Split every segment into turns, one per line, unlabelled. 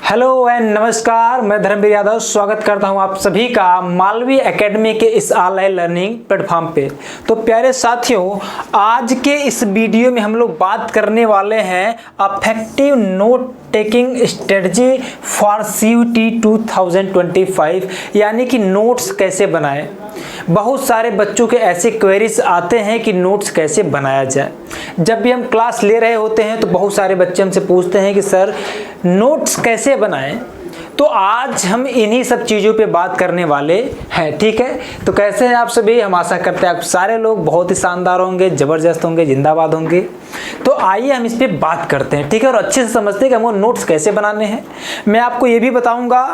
Hello and नमस्कार, मैं धर्मवीर यादव स्वागत करता हूं आप सभी का मालवी एकेडमी के इस ऑनलाइन लर्निंग प्लेटफॉर्म पे। तो प्यारे साथियों, आज के इस वीडियो में हम लोग बात करने वाले हैं affective note taking strategy for CUET 2025, यानी कि नोट्स कैसे बनाएं। बहुत सारे बच्चों के ऐसे क्वेरीज आते हैं कि नोट्स कैसे बनाया जाए। जब भी हम क्लास ले रहे होते हैं तो बहुत सारे बच्चे हमसे पूछते हैं कि सर नोट्स कैसे बनाएं। तो आज हम इन्हीं सब चीज़ों पे बात करने वाले हैं, ठीक है। तो कैसे हैं आप सभी? हम आशा करते हैं आप सारे लोग बहुत ही शानदार होंगे, ज़बरदस्त होंगे, जिंदाबाद होंगे। तो आइए हम इस पे बात करते हैं, ठीक है, और अच्छे से समझते हैं कि हमको नोट्स कैसे बनाने हैं। मैं आपको ये भी बताऊँगा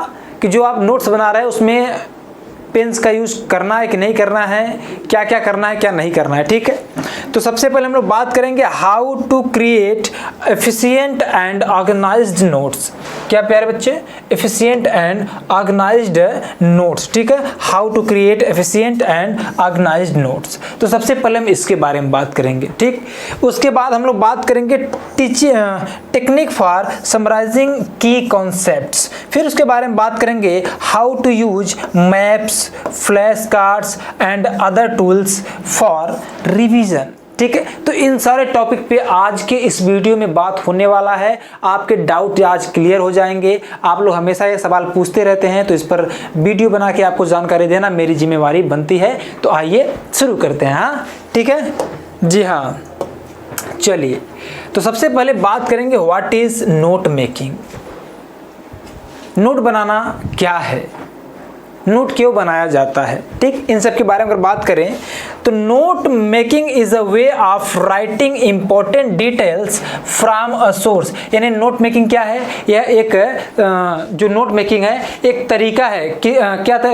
कि जो आप नोट्स बना रहे हैं उसमें पेन्स का यूज़ करना है कि नहीं करना है, क्या क्या करना है क्या नहीं करना है, ठीक है। तो सबसे पहले हम लोग बात करेंगे how to create efficient and organised notes. क्या प्यारे बच्चे? एफिशिएंट एंड ऑर्गेनाइज्ड नोट्स, ठीक है। How to create efficient and organised notes. तो सबसे पहले हम इसके बारे में बात करेंगे, ठीक। उसके बाद हम लोग बात करेंगे technique for summarising key concepts. फिर उसके बारे में बात करेंगे how to use maps, flash cards and other tools for revision, ठीक है। तो इन सारे टॉपिक पे आज के इस वीडियो में बात होने वाला है। आपके डाउट आज क्लियर हो जाएंगे। आप लोग हमेशा ये सवाल पूछते रहते हैं, तो इस पर वीडियो बना के आपको जानकारी देना मेरी जिम्मेवारी बनती है। तो आइए शुरू करते हैं, हाँ, ठीक है जी। हाँ, चलिए, तो सबसे पहले बात करेंगे what is note making. Note बनाना क्या है, नोट क्यों बनाया जाता है, ठीक। इन सब के बारे में अगर बात करें तो note making is a way of writing important details from a source. यानी नोट मेकिंग क्या है? यह एक जो नोट मेकिंग है एक तरीका है कि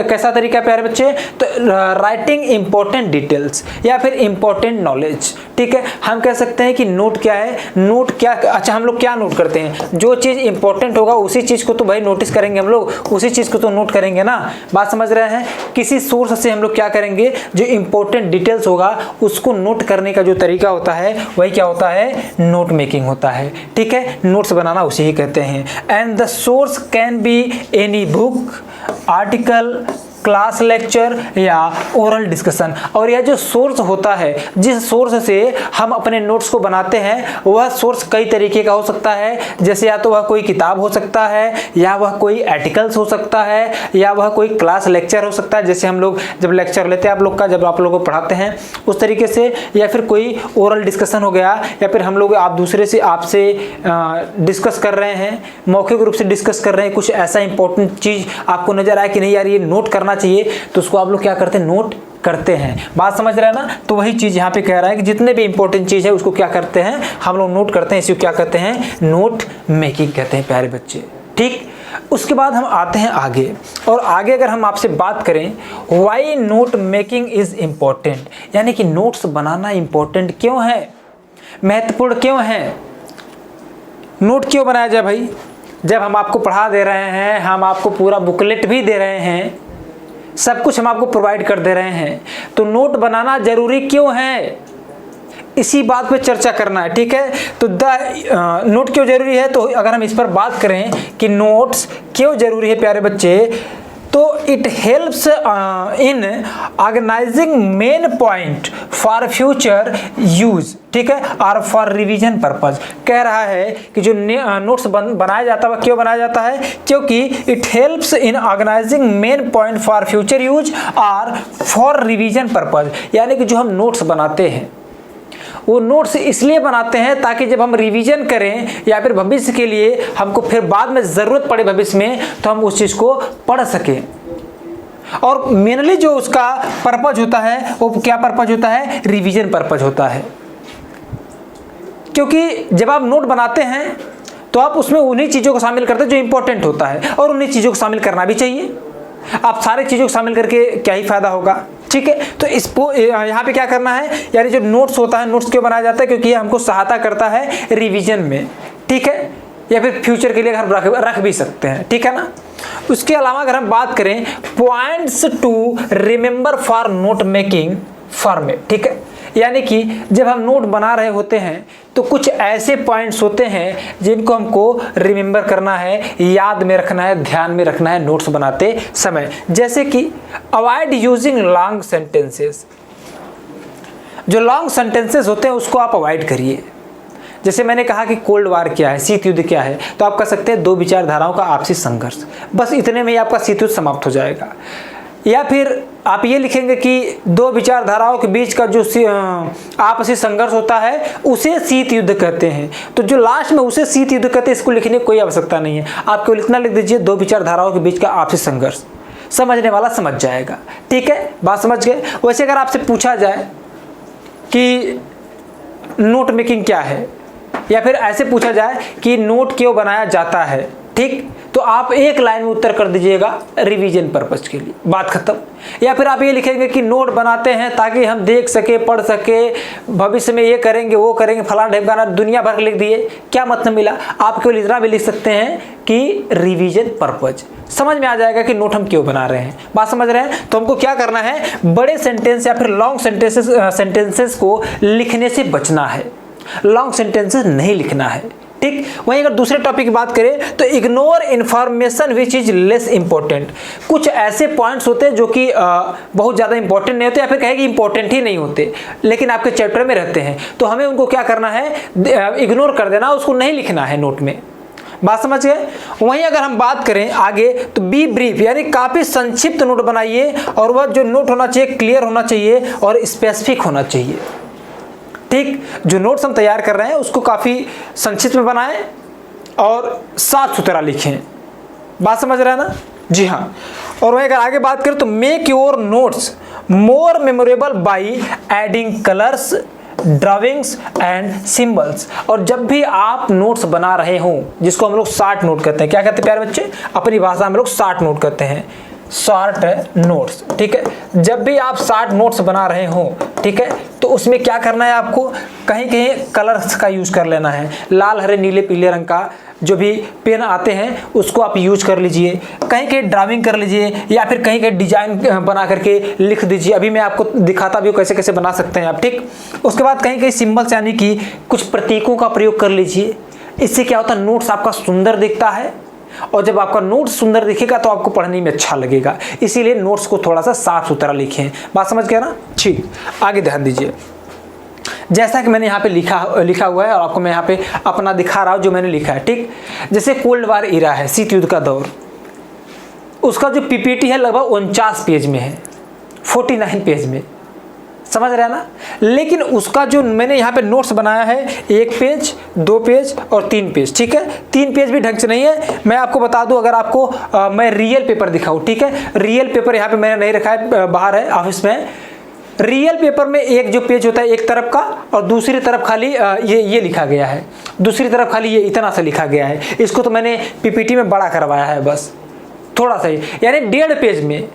कैसा तरीका है प्यारे बच्चे? तो राइटिंग इंपॉर्टेंट डिटेल्स या फिर इंपॉर्टेंट नॉलेज, ठीक है। हम कह सकते हैं कि नोट क्या है, नोट क्या, अच्छा हम लोग क्या नोट करते हैं? जो चीज़ इंपॉर्टेंट होगा उसी चीज़ को तो भाई नोटिस करेंगे हम लोग, उसी चीज़ को तो नोट करेंगे ना। बात समझ रहे हैं? किसी सोर्स से हम लोग क्या करेंगे, जो इंपॉर्टेंट डिटेल्स होगा उसको नोट करने का जो तरीका होता है वही क्या होता है? नोट मेकिंग होता है, ठीक है। नोट्स बनाना उसे ही कहते हैं। And the source can be any book, article, class lecture या ओरल डिस्कशन। और यह जो सोर्स होता है, जिस सोर्स से हम अपने नोट्स को बनाते हैं, वह सोर्स कई तरीके का हो सकता है। जैसे या तो वह कोई किताब हो सकता है, या वह कोई आर्टिकल्स हो सकता है, या वह कोई क्लास लेक्चर हो सकता है, जैसे हम लोग जब लेक्चर लेते हैं आप लोग का, जब आप लोगों को पढ़ाते हैं उस तरीके से, या फिर कोई ओरल डिस्कशन हो गया, या फिर हम लोग आप दूसरे से आपसे डिस्कस कर रहे हैं, मौखिक रूप से डिस्कस कर रहे हैं, कुछ ऐसा इंपॉर्टेंट चीज़ आपको नजर आया कि नहीं यार ये नोट करना चाहिए, तो उसको आप लोग क्या करते हैं? नोट करते हैं। बात समझ रहे हैं ना? तो वही चीज यहाँ पे कह रहा है कि जितने भी इंपॉर्टेंट चीज है उसको क्या करते हैं हम लोग? नोट करते हैं। इसको क्या कहते हैं? नोट मेकिंग कहते हैं प्यारे बच्चे, ठीक। उसके बाद हम आते हैं आगे, और आगे अगर हम आपसे बात करें why note making is important, यानी कि नोट्स बनाना इंपॉर्टेंट क्यों है, महत्वपूर्ण क्यों है। नोट क्यों बनाया जाए भाई? जब हम आपको पढ़ा दे रहे हैं, हम आपको पूरा बुकलेट भी दे रहे हैं, सब कुछ हम आपको प्रोवाइड कर दे रहे हैं, तो नोट बनाना जरूरी क्यों है, इसी बात पे चर्चा करना है, ठीक है। तो नोट क्यों जरूरी है, तो अगर हम इस पर बात करें कि नोट्स क्यों जरूरी है प्यारे बच्चे, तो it helps in organising main point for future use, ठीक है, और फॉर रिवीजन पर्पज। कह रहा है कि जो नोट्स बनाया जाता है वह क्यों बनाया जाता है? क्योंकि it helps in organising main point for future use और फॉर रिवीजन पर्पज। यानी कि जो हम नोट्स बनाते हैं वो नोट्स इसलिए बनाते हैं ताकि जब हम रिवीजन करें या फिर भविष्य के लिए हमको फिर बाद में ज़रूरत पड़े भविष्य में, तो हम उस चीज़ को पढ़ सकें। और मेनली जो उसका पर्पज होता है वो क्या पर्पज होता है? रिवीजन पर्पज होता है। क्योंकि जब आप नोट बनाते हैं तो आप उसमें उन्हीं चीज़ों को शामिल करते हैं जो इंपॉर्टेंट होता है, और उन्हीं चीज़ों को शामिल करना भी चाहिए। आप सारी चीज़ों को शामिल करके क्या ही फायदा होगा, ठीक है। तो इसको यहाँ पे क्या करना है, यानी जो नोट्स होता है, नोट्स क्यों बनाया जाता है? क्योंकि ये हमको सहायता करता है रिवीजन में, ठीक है, या फिर फ्यूचर के लिए हम रख भी सकते हैं, ठीक है ना। उसके अलावा अगर हम बात करें points to remember for note making format, ठीक है, यानी कि जब हम नोट बना रहे होते हैं तो कुछ ऐसे पॉइंट्स होते हैं जिनको हमको रिमेंबर करना है, याद में रखना है, ध्यान में रखना है नोट्स बनाते समय। जैसे कि अवॉइड यूजिंग लॉन्ग सेंटेंसेस। जो लॉन्ग सेंटेंसेस होते हैं उसको आप अवॉइड करिए। जैसे मैंने कहा कि कोल्ड वार क्या है, शीत युद्ध क्या है, तो आप कह सकते हैं दो विचारधाराओं का आपसी संघर्ष। बस इतने में ही आपका शीत युद्ध समाप्त हो जाएगा। या फिर आप ये लिखेंगे कि दो विचारधाराओं के बीच का जो आपसी संघर्ष होता है उसे शीत युद्ध कहते हैं। तो जो लास्ट में उसे शीत युद्ध कहते हैं, इसको लिखने की कोई आवश्यकता नहीं है। आप केवल इतना लिख दीजिए, दो विचारधाराओं के बीच का आपसी संघर्ष। समझने वाला समझ जाएगा। ठीक है, बात समझ गए। वैसे अगर आपसे पूछा जाए कि नोट मेकिंग क्या है, या फिर ऐसे पूछा जाए कि नोट क्यों बनाया जाता है, ठीक, तो आप एक लाइन में उत्तर कर दीजिएगा, रिवीजन पर्पस के लिए, बात खत्म। या फिर आप ये लिखेंगे कि नोट बनाते हैं ताकि हम देख सके, पढ़ सके, भविष्य में ये करेंगे वो करेंगे, फलाना ढेमकाना, दुनिया भर लिख दिए, क्या मतलब मिला। आप केवल इतना भी लिख सकते हैं कि रिवीजन पर्पज। समझ में आ जाएगा कि नोट हम क्यों बना रहे हैं। बात समझ रहे हैं। तो हमको क्या करना है, बड़े सेंटेंस या फिर लॉन्ग सेंटेंसेस को लिखने से बचना है, लॉन्ग सेंटेंसेस नहीं लिखना है। ठीक, वहीं अगर दूसरे टॉपिक की बात करें तो ignore information which is less important. कुछ ऐसे पॉइंट्स होते हैं जो कि बहुत ज़्यादा इंपॉर्टेंट नहीं होते, या फिर कहें कि इंपॉर्टेंट ही नहीं होते, लेकिन आपके चैप्टर में रहते हैं, तो हमें उनको क्या करना है, इग्नोर कर देना, उसको नहीं लिखना है नोट में। बात समझ गए। वहीं अगर हम बात करें आगे तो बी ब्रीफ, यानी काफ़ी संक्षिप्त नोट बनाइए, और वह जो नोट होना चाहिए क्लियर होना चाहिए और स्पेसिफिक होना चाहिए। ठीक, जो नोट्स हम तैयार कर रहे हैं उसको काफ़ी संक्षिप्त में बनाएं और साफ सुथरा लिखें। बात समझ रहे हैं ना। जी हाँ। और वहीं अगर आगे बात करें तो make your notes more memorable by adding colours, drawings and symbols. और जब भी आप नोट्स बना रहे हों, जिसको हम लोग शॉर्ट नोट कहते हैं, क्या कहते हैं प्यारे बच्चे, अपनी भाषा में लोग शॉर्ट नोट कहते हैं, शॉर्ट नोट्स। ठीक है, जब भी आप शॉर्ट नोट्स बना रहे हो, ठीक है, तो उसमें क्या करना है, आपको कहीं कहीं कलर्स का यूज़ कर लेना है। लाल, हरे, नीले, पीले रंग का जो भी पेन आते हैं उसको आप यूज कर लीजिए। कहीं कहीं ड्राइंग कर लीजिए, या फिर कहीं कहीं डिजाइन बना करके लिख दीजिए। अभी मैं आपको दिखाता भी हूँ कैसे कैसे बना सकते हैं आप। ठीक, उसके बाद कहीं कहीं सिंबल्स यानी कि कुछ प्रतीकों का प्रयोग कर लीजिए। इससे क्या होता है, नोट्स आपका सुंदर दिखता है, और जब आपका नोट्स सुंदर दिखेगा तो आपको पढ़ने में अच्छा लगेगा। इसीलिए नोट्स को थोड़ा सा साफ सुथरा लिखें। बात समझ गया ना। ठीक, आगे ध्यान दीजिए। जैसा कि मैंने यहाँ पे लिखा हुआ है, और आपको मैं यहाँ पे अपना दिखा रहा हूँ जो मैंने लिखा है। ठीक, जैसे कोल्ड वार इरा है, शीत युद्ध का दौर, उसका जो पीपीटी है लगभग 49 पेज में है, 49 पेज में, समझ रहे हैं ना। लेकिन उसका जो मैंने यहाँ पे नोट्स बनाया है, 1 पेज, 2 पेज और 3 पेज। ठीक है, 3 पेज भी ढंग से नहीं है। मैं आपको बता दूं, अगर आपको मैं रियल पेपर दिखाऊं, ठीक है, रियल पेपर यहाँ पे मैंने नहीं रखा है, बाहर है ऑफिस में। रियल पेपर में एक जो पेज होता है एक तरफ का, और दूसरी तरफ खाली ये लिखा गया है, दूसरी तरफ खाली ये इतना सा लिखा गया है। इसको तो मैंने पीपीटी में बड़ा करवाया है बस, थोड़ा सा ही, यानी 1.5 पेज में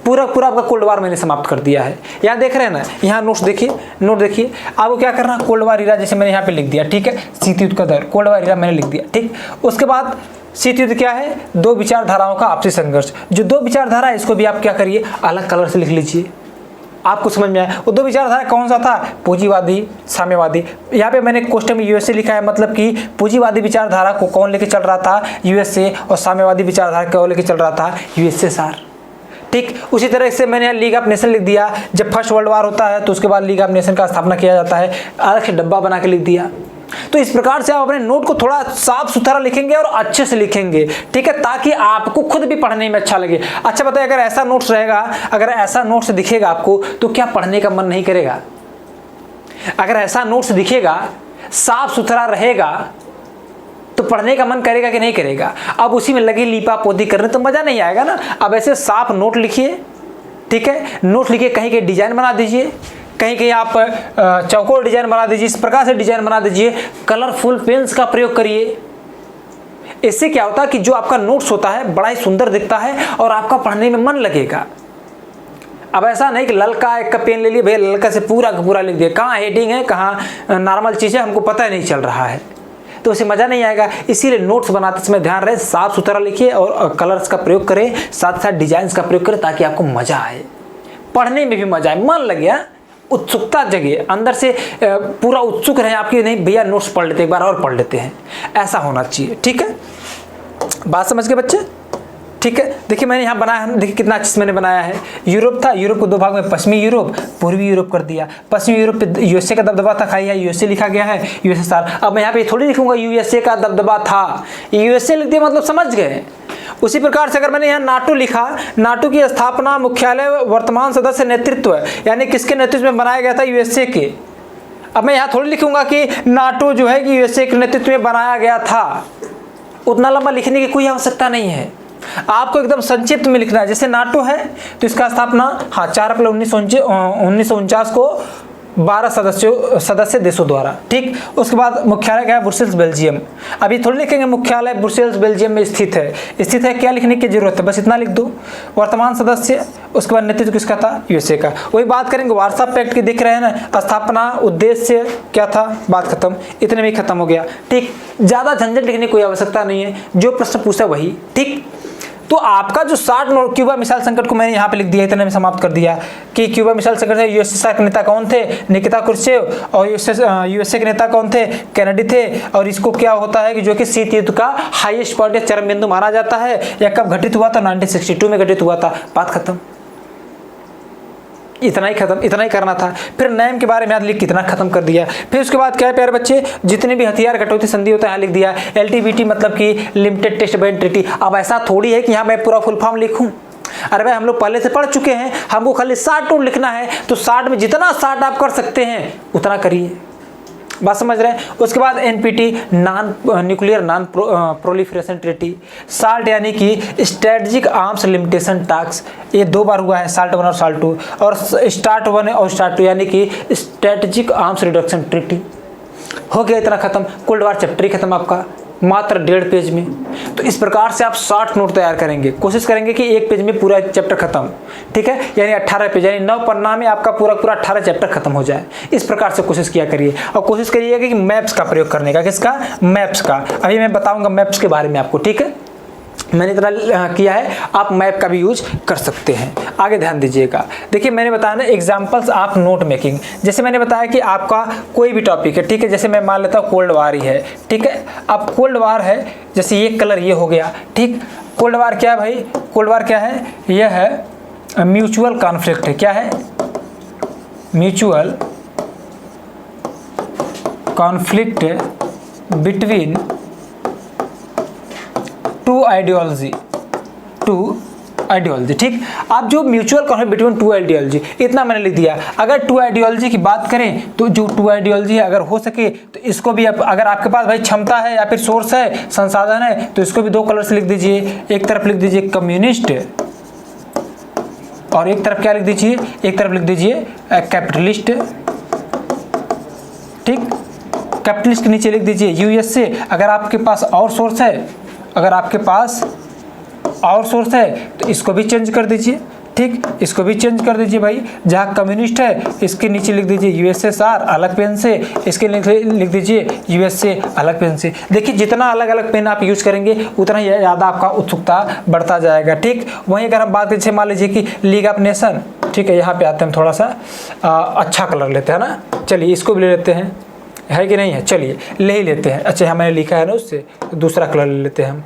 पूरा आपका कोल्ड वार मैंने समाप्त कर दिया है। यहाँ देख रहे हैं ना, यहाँ नोट्स देखिए, नोट देखिए। आपको क्या करना, कोल्ड वार इरा जैसे मैंने यहाँ पे लिख दिया, ठीक है, शीत युद्ध का दौर, कोल्ड वार इरा मैंने लिख दिया। ठीक, उसके बाद शीत युद्ध क्या है, दो विचारधाराओं का आपसी संघर्ष। जो दो विचारधारा है इसको भी आप क्या करिए, अलग कलर से लिख लीजिए, आपको समझ में आए। वो दो विचारधारा कौन सा था, पूंजीवादी, साम्यवादी। यहाँ पे मैंने क्वेश्चन में यूएसए लिखा है, मतलब कि पूंजीवादी विचारधारा को कौन लेके चल रहा था, यूएसए, और साम्यवादी विचारधारा कौन लेके चल रहा था, यूएसएसआर। ठीक, उसी तरह से मैंने लीग ऑफ नेशन लिख दिया। जब फर्स्ट वर्ल्ड वार होता है तो उसके बाद लीग ऑफ नेशन का स्थापना किया जाता है, अलग से डब्बा बना के लिख दिया। तो इस प्रकार से आप अपने नोट को थोड़ा साफ सुथरा लिखेंगे और अच्छे से लिखेंगे, ठीक है, ताकि आपको खुद भी पढ़ने में अच्छा लगे। अच्छा बताइए, अगर ऐसा नोट्स रहेगा, अगर ऐसा नोट्स दिखेगा आपको, तो क्या पढ़ने का मन नहीं करेगा? अगर ऐसा नोट्स दिखेगा, साफ सुथरा रहेगा, तो पढ़ने का मन करेगा कि नहीं करेगा? अब उसी में लगे लीपा पोती करने तो मजा नहीं आएगा ना। अब ऐसे साफ नोट लिखिए, ठीक है, नोट लिखिए, कहीं कहीं डिजाइन बना दीजिए, कहीं कहीं आप चौकोर डिजाइन बना दीजिए, इस प्रकार से डिजाइन बना दीजिए, कलरफुल पेन्स का प्रयोग करिए। इससे क्या होता है कि जो आपका नोट्स होता है बड़ा ही सुंदर दिखता है और आपका पढ़ने में मन लगेगा। अब ऐसा नहीं कि ललका एक का पेन ले लिए, भैया ललका से पूरा का पूरा लिख दिया, कहाँ हेडिंग है, कहाँ नॉर्मल चीज़ है, हमको पता ही नहीं चल रहा है, तो उसे मज़ा नहीं आएगा। इसीलिए नोट्स बनाते समय ध्यान रहे, साफ सुथरा लिखिए और कलर्स का प्रयोग करें, साथ साथ डिजाइन्स का प्रयोग करें, ताकि आपको मज़ा आए, पढ़ने में भी मज़ा आए, मन लगे। उत्सुकता जगे, अंदर से पूरा उत्सुक रहे आपकी, नहीं भैया नोट्स पढ़ लेते, एक बार और पढ़ लेते हैं, ऐसा होना चाहिए। ठीक है, बात समझ गए बच्चे? ठीक है, देखिए मैंने यहाँ बनाया है, देखिए कितना अच्छे से मैंने बनाया है। यूरोप था, यूरोप को दो भाग में पश्चिमी यूरोप, पूर्वी यूरोप कर दिया। पश्चिमी यूरोप पे यूएसए का दबदबा था, खाई है यूएसए लिखा गया है, यूएसए साल। अब मैं यहाँ पे थोड़ी लिखूंगा यूएसए का दबदबा था, यूएसए लिख दिया मतलब समझ गए। उसी प्रकार से अगर मैंने यहाँ नाटो लिखा, नाटो की स्थापना, मुख्यालय, वर्तमान सदस्य, नेतृत्व, यानी किसके नेतृत्व में बनाया गया था? यूएसए के। अब मैं यहाँ थोड़ी लिखूंगा कि नाटो जो है कि यूएसए के नेतृत्व में बनाया गया था, उतना लंबा लिखने की कोई आवश्यकता नहीं है, आपको एकदम संक्षिप्त में लिखना है। जैसे नाटो है तो इसका स्थापना 4 अप्रैल 1949 को 12 सदस्य देशों द्वारा। ठीक, उसके बाद मुख्यालय क्या है? Brussels Belgium. अभी थोड़ी लिखेंगे मुख्यालय ब्रुसेल्स बेल्जियम में स्थित है, क्या लिखने की जरूरत है? बस इतना लिख दो। वर्तमान सदस्य, उसके बाद नेतृत्व किसका था? यूएसए का। वही बात करेंगे वार्सा पैक्ट की, दिख रहे हैं ना, स्थापना, उद्देश्य क्या था, बात खत्म, इतने में खत्म हो गया। ठीक, ज्यादा झंझट लिखने की कोई आवश्यकता नहीं है, जो प्रश्न पूछा वही। ठीक, तो आपका जो 60 नोट क्यूबा मिसाइल संकट को मैंने यहाँ पे लिख दिया, इतने में समाप्त कर दिया कि क्यूबा मिसाइल संकट से यूएसएसआर के नेता कौन थे? निकिता क्रुश्चेव। और यूएसए के नेता कौन थे? कैनेडी थे। और इसको क्या होता है कि जो कि शीत युद्ध का हाईएस्ट पॉइंट या चरम बिंदु माना जाता है, या कब घटित हुआ था? 1962 में घटित हुआ था। बात खत्म, इतना ही खत्म, इतना ही करना था। फिर नेम के बारे में याद लिख कितना खत्म कर दिया। फिर उसके बाद क्या है प्यारे बच्चे? जितने भी हथियार कटौती संधि होता है यहाँ लिख दिया। एलटीबीटी मतलब कि लिमिटेड टेस्ट बैंड ट्रीटी। अब ऐसा थोड़ी है कि यहाँ मैं पूरा फुल फॉर्म लिखूं, अरे भाई हम लोग पहले से पढ़ चुके हैं, हमको खाली 60 नोट लिखना है, तो 60 में जितना 60 आप कर सकते हैं उतना करिए। बात समझ रहे हैं? उसके बाद NPT, non nuclear non proliferation treaty. Salt यानी कि स्ट्रेटजिक आर्म्स लिमिटेशन टास्क, ये 2 बार हुआ है, साल्ट 1 और साल्ट 2। और स्टार्ट 1 और स्टार्ट 2 यानी कि स्ट्रेटजिक आर्म्स रिडक्शन ट्रीटी। हो गया, इतना खत्म। कोल्ड वार चैप्टर ही खत्म आपका, मात्र 1.5 पेज में। तो इस प्रकार से आप 60 नोट तैयार करेंगे, कोशिश करेंगे कि 1 पेज में पूरा चैप्टर खत्म। ठीक है, यानी 18 पेज, यानी 9 पन्ना में आपका पूरा 18 चैप्टर खत्म हो जाए। इस प्रकार से कोशिश किया करिए। और कोशिश करिएगा कि मैप्स का प्रयोग करने का। किसका? मैप्स का। अभी मैं बताऊंगा मैप्स के बारे में आपको। ठीक है, मैंने इतना किया है, आप मैप का भी यूज कर सकते हैं। आगे ध्यान दीजिएगा। देखिए मैंने बताया ना एग्जांपल्स ऑफ नोट मेकिंग। जैसे मैंने बताया कि आपका कोई भी टॉपिक है, ठीक है, जैसे मैं मान लेता हूँ कोल्ड वार ही है। ठीक है, अब कोल्ड वार है, जैसे ये कलर ये हो गया। ठीक, कोल्ड वार क्या है भाई? कोल्ड वार क्या है? यह है म्यूचुअल कॉन्फ्लिक्ट है। क्या है? Mutual conflict between two ideology. ठीक, आप जो mutual conflict between two ideology, इतना मैंने लिख दिया। अगर टू आइडियोलॉजी की बात करें तो जो टू आइडियोलॉजी है, अगर हो सके तो इसको भी अगर आपके पास भाई क्षमता है या फिर सोर्स है, संसाधन है, तो इसको भी 2 कलर से लिख दीजिए। एक तरफ लिख दीजिए कम्युनिस्ट और एक तरफ क्या लिख दीजिए? एक तरफ लिख दीजिए कैपिटलिस्ट। ठीक, कैपिटलिस्ट के नीचे लिख दीजिए यूएसए। अगर आपके पास और सोर्स है, तो इसको भी चेंज कर दीजिए। ठीक, इसको भी चेंज कर दीजिए भाई। जहाँ कम्युनिस्ट है इसके नीचे लिख दीजिए यूएसएसआर अलग पेन से, इसके लिख दीजिए यूएसए अलग पेन से। देखिए जितना अलग अलग पेन आप यूज करेंगे उतना ही ज़्यादा आपका उत्सुकता बढ़ता जाएगा। ठीक, वहीं अगर हम बात करें, मान लीजिए कि लीग ऑफ नेशन। ठीक है, यहाँ पे आते हैं हम, थोड़ा सा अच्छा कलर लेते हैं ना। चलिए इसको भी ले लेते हैं, है कि नहीं है? चलिए ले ही लेते हैं। अच्छा यहाँ मैंने लिखा है ना, उससे दूसरा कलर ले लेते हैं हम।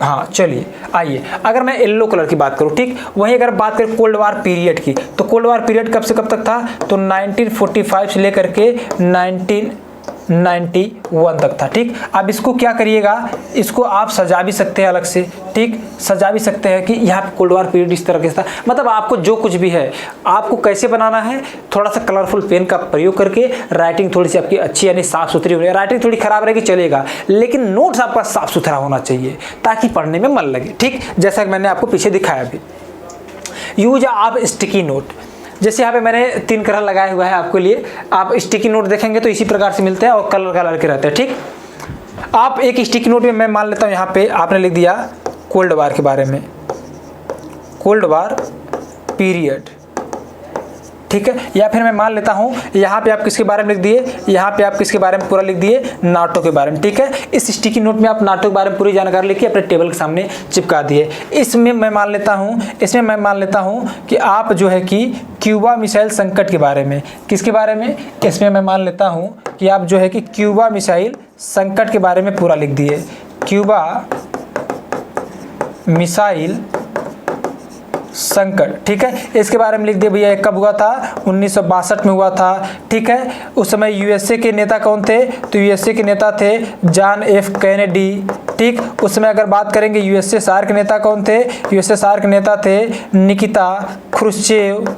हाँ चलिए आइए, अगर मैं येलो कलर की बात करूँ, ठीक, वहीं अगर बात करें कोल्ड वार पीरियड की, तो कोल्ड वार पीरियड कब से कब तक था? तो 1945 से लेकर के 1991 तक था। ठीक, अब इसको क्या करिएगा, इसको आप सजा भी सकते हैं अलग से। ठीक, सजा भी सकते हैं कि यहाँ पे कोल्ड वार पीरियड इस तरह के था। मतलब आपको जो कुछ भी है, आपको कैसे बनाना है, थोड़ा सा कलरफुल पेन का प्रयोग करके, राइटिंग थोड़ी सी आपकी अच्छी यानी साफ सुथरी होनी। राइटिंग थोड़ी खराब रहेगी चलेगा, लेकिन नोट्स आपका साफ सुथरा होना चाहिए ताकि पढ़ने में मन लगे। ठीक, जैसा कि मैंने आपको पीछे दिखाया अभी। यूज ऑफ स्टिकी नोट, जैसे यहाँ पे मैंने 3 कलर लगाए हुआ है आपके लिए। आप स्टिकी नोट देखेंगे तो इसी प्रकार से मिलते हैं और कलर के रहते हैं। ठीक, आप एक स्टिकी नोट में मैं मान लेता हूँ, यहाँ पे आपने लिख दिया कोल्ड वार के बारे में, कोल्ड वार पीरियड। ठीक है। या फिर मैं मान लेता हूँ यहाँ पे आप किसके बारे में लिख दिए, यहाँ पे आप किसके बारे में पूरा लिख दिए, नाटो के बारे में, ठीक है। इस स्टिकी नोट में आप नाटो के बारे में पूरी जानकारी लिख के अपने टेबल के सामने चिपका दिए। इसमें मैं मान लेता हूँ कि आप जो है कि क्यूबा मिसाइल संकट के बारे में, किसके बारे में, इसमें मैं मान लेता हूँ कि आप जो है कि क्यूबा मिसाइल संकट के बारे में पूरा लिख दिए। क्यूबा मिसाइल संकट, ठीक है, इसके बारे में लिख दिए भैया। कब हुआ था? 1962 में हुआ था, ठीक है। उस समय यूएसए के नेता कौन थे? तो यूएसए के नेता थे जॉन एफ कैनेडी, ठीक। उस समय अगर बात करेंगे यूएसएसआर के नेता कौन थे? यूएसएसआर के नेता थे निकिता क्रुश्चेव,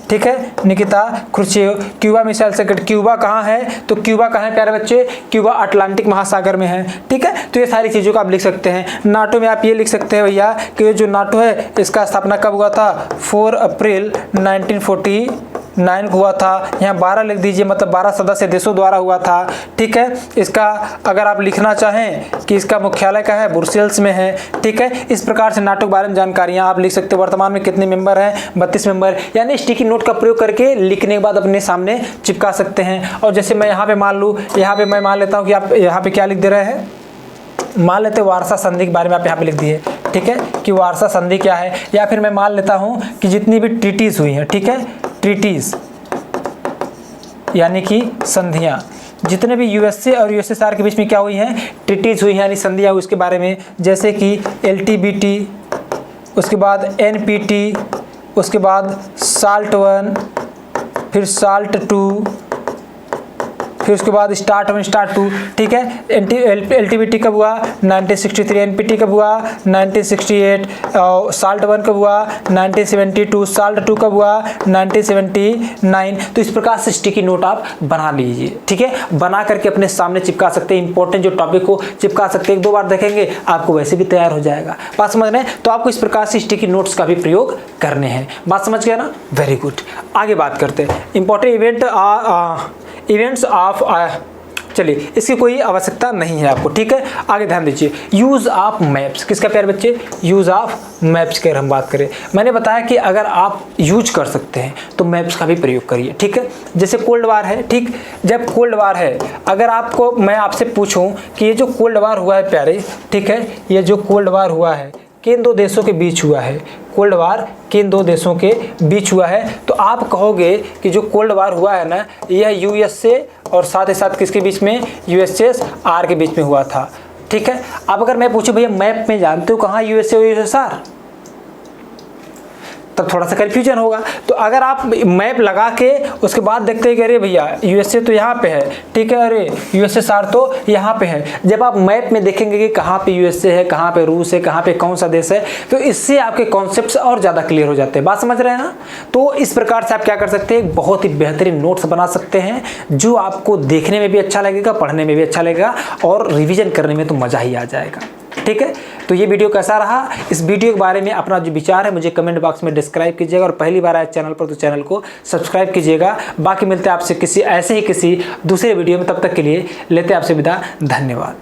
ठीक है, निकिता क्रुश्चेव। क्यूबा मिसाइल संकट, क्यूबा कहाँ है? तो क्यूबा कहाँ है प्यारे बच्चे? क्यूबा अटलांटिक महासागर में है, ठीक है। तो ये सारी चीज़ों को आप लिख सकते हैं। नाटो में आप ये लिख सकते हैं भैया कि जो नाटो है इसका स्थापना कब हुआ था? 4 अप्रैल 1949 हुआ था। यहाँ 12 लिख दीजिए, मतलब 12 सदस्य देशों द्वारा हुआ था, ठीक है। इसका अगर आप लिखना चाहें कि इसका मुख्यालय कहाँ है? ब्रुसेल्स में है, ठीक है। इस प्रकार से नाटो के बारे में जानकारियाँ आप लिख सकते हो। वर्तमान में कितने मेंबर हैं? 32 मेंबर। यानी स्टिकी नोट का प्रयोग करके लिखने के बाद अपने सामने चिपका सकते हैं। और जैसे मैं यहाँ पे मान लूँ, यहाँ पे मैं मान लेता हूँ कि आप यहाँ पे क्या लिख दे रहे हैं, मान लेते हैं वारसा संधि के बारे में आप यहाँ पे लिख दिए, ठीक है, कि वारसा संधि क्या है। या फिर मैं मान लेता हूँ कि जितनी भी ट्रीटीज हुई हैं, ठीक है, ट्रीटीज यानी कि संधियाँ, जितने भी यूएसए और यूएसएसआर के बीच में क्या हुई हैं? ट्रीटीज हुई हैं यानी संधियाँ हुई, उसके बारे में, जैसे कि LTBT, उसके बाद NPT, उसके बाद SALT 1, फिर SALT 2, फिर उसके बाद START 1 START 2, ठीक है। LTBT कब हुआ? 1963। NPT कब हुआ? 1968। SALT 1 कब हुआ? 1972। SALT 2 कब हुआ? 1979। तो इस प्रकार से स्टिकी नोट आप बना लीजिए, ठीक है। बना करके अपने सामने चिपका सकते हैं। इंपॉर्टेंट जो टॉपिक को चिपका सकते हैं, 1-2 बार देखेंगे आपको वैसे भी तैयार हो जाएगा। बात समझ रहे हैं? तो आपको इस प्रकार से स्टिकी नोट्स का भी प्रयोग करने हैं। बात समझ गया ना? Very good. आगे बात करते हैं इंपॉर्टेंट इवेंट्स ऑफ चलिए, इसकी कोई आवश्यकता नहीं है आपको, ठीक है। आगे ध्यान दीजिए, यूज़ ऑफ मैप्स, किसका प्यारे बच्चे? यूज़ ऑफ मैप्स की अगर हम बात करें, मैंने बताया कि अगर आप यूज कर सकते हैं तो मैप्स का भी प्रयोग करिए, ठीक है। जैसे कोल्ड वार है, ठीक, जब कोल्ड वार है, अगर आपको मैं आपसे पूछूं कि ये जो कोल्ड वार हुआ है प्यारे, ठीक है, ये जो कोल्ड वार हुआ है किन 2 देशों के बीच हुआ है? कोल्ड वार किन 2 देशों के बीच हुआ है? तो आप कहोगे कि जो कोल्ड वार हुआ है ना, यह यूएसए और साथ ही साथ किसके बीच में? यूएसएसआर के बीच में हुआ था, ठीक है। अब अगर मैं पूछूं भैया मैप में जानते हो कहाँ यूएसए और यूएसएसआर, तब थोड़ा सा कन्फ्यूजन होगा। तो अगर आप मैप लगा के उसके बाद देखते हैं कि अरे भैया यूएसए तो यहाँ पे है, ठीक है, अरे यूएसएसआर तो यहाँ पे है। जब आप मैप में देखेंगे कि कहाँ पे यूएसए है, कहाँ पे रूस है, कहाँ पे कौन सा देश है, तो इससे आपके कॉन्सेप्ट्स और ज़्यादा क्लियर हो जाते हैं। बात समझ रहे हैं ना? तो इस प्रकार से आप क्या कर सकते हैं? बहुत ही बेहतरीन नोट्स बना सकते हैं जो आपको देखने में भी अच्छा लगेगा, पढ़ने में भी अच्छा लगेगा और रिविजन करने में तो मज़ा ही आ जाएगा, ठीक है। तो ये वीडियो कैसा रहा? इस वीडियो के बारे में अपना जो विचार है मुझे कमेंट बॉक्स में डिस्क्राइब कीजिएगा और पहली बार आए चैनल पर तो चैनल को सब्सक्राइब कीजिएगा। बाकी मिलते हैं आपसे किसी ऐसे ही किसी दूसरे वीडियो में, तब तक के लिए लेते हैं आपसे विदा। धन्यवाद।